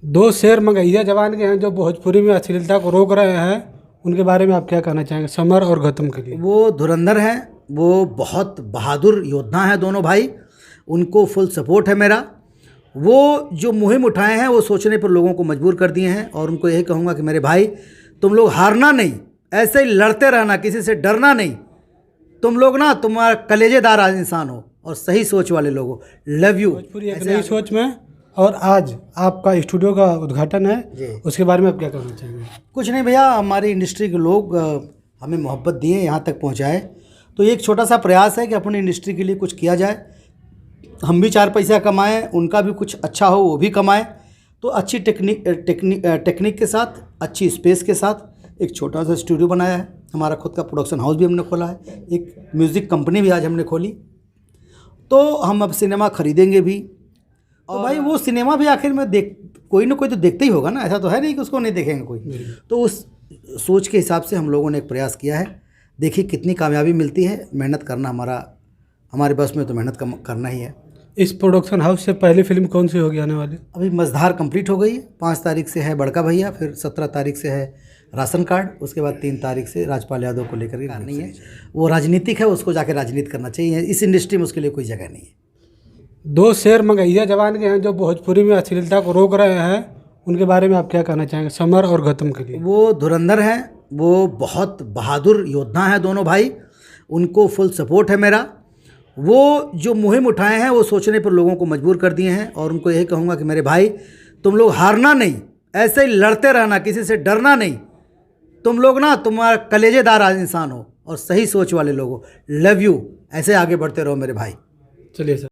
दो शेर मंगैया जवान के हैं जो भोजपुरी में अश्लीलता को रोक रहे हैं, उनके बारे में आप क्या कहना चाहेंगे समर और गौतम के लिए? वो धुरंधर हैं, वो बहुत बहादुर योद्धा हैं दोनों भाई, उनको फुल सपोर्ट है मेरा। वो जो मुहिम उठाए हैं वो सोचने पर लोगों को मजबूर कर दिए हैं, और उनको यही कहूँगा कि मेरे भाई तुम लोग हारना नहीं, ऐसे ही लड़ते रहना, किसी से डरना नहीं। तुम लोग ना तुम्हारा कलेजेदार इंसान हो और सही सोच वाले लोग हो। Love you. भोजपुरी एक नई सोच में, और आज आपका स्टूडियो का उद्घाटन है, उसके बारे में आप क्या कहना चाहेंगे? कुछ नहीं भैया, हमारी इंडस्ट्री के लोग हमें मोहब्बत दिए, यहाँ तक पहुँचाए, तो एक छोटा सा प्रयास है कि अपनी इंडस्ट्री के लिए कुछ किया जाए। हम भी चार पैसा कमाएं, उनका भी कुछ अच्छा हो, वो भी कमाएं। तो अच्छी टेक्निक के साथ, अच्छी स्पेस के साथ एक छोटा सा स्टूडियो बनाया है। हमारा खुद का प्रोडक्शन हाउस भी हमने खोला है, एक म्यूज़िक कंपनी भी आज हमने खोली। तो हम अब सिनेमा खरीदेंगे भी, और भाई वो सिनेमा भी आखिर में कोई ना कोई तो देखते ही होगा ना, ऐसा तो है नहीं कि उसको नहीं देखेंगे कोई। तो उस सोच के हिसाब से हम लोगों ने एक प्रयास किया है। देखिए कितनी कामयाबी मिलती है। मेहनत करना हमारे बस में, तो मेहनत करना ही है। इस प्रोडक्शन हाउस से पहली फिल्म कौन सी होगी आने वाली? अभी मझधार कंप्लीट हो गई है, 5 तारीख से है बड़का भैया, फिर 17 तारीख से है राशन कार्ड, उसके बाद 3 तारीख से राजपाल यादव को लेकर के नहीं है। वो राजनीतिक है, उसको जाके राजनीति करना चाहिए। इस इंडस्ट्री में उसके लिए कोई जगह नहीं है। दो शेर मंगैया जवान के हैं जो भोजपुरी में अश्लीलता को रोक रहे हैं, उनके बारे में आप क्या कहना चाहेंगे समर और गौतम के लिए? वो धुरंधर हैं, वो बहुत बहादुर योद्धा हैं दोनों भाई, उनको फुल सपोर्ट है मेरा। वो जो मुहिम उठाए हैं वो सोचने पर लोगों को मजबूर कर दिए हैं, और उनको यही कहूँगा कि मेरे भाई तुम लोग हारना नहीं, ऐसे ही लड़ते रहना, किसी से डरना नहीं। तुम लोग ना तुम्हारा कलेजेदार इंसान हो और सही सोच वाले लोग हो। Love you. ऐसे आगे बढ़ते रहो मेरे भाई। चलिए सर।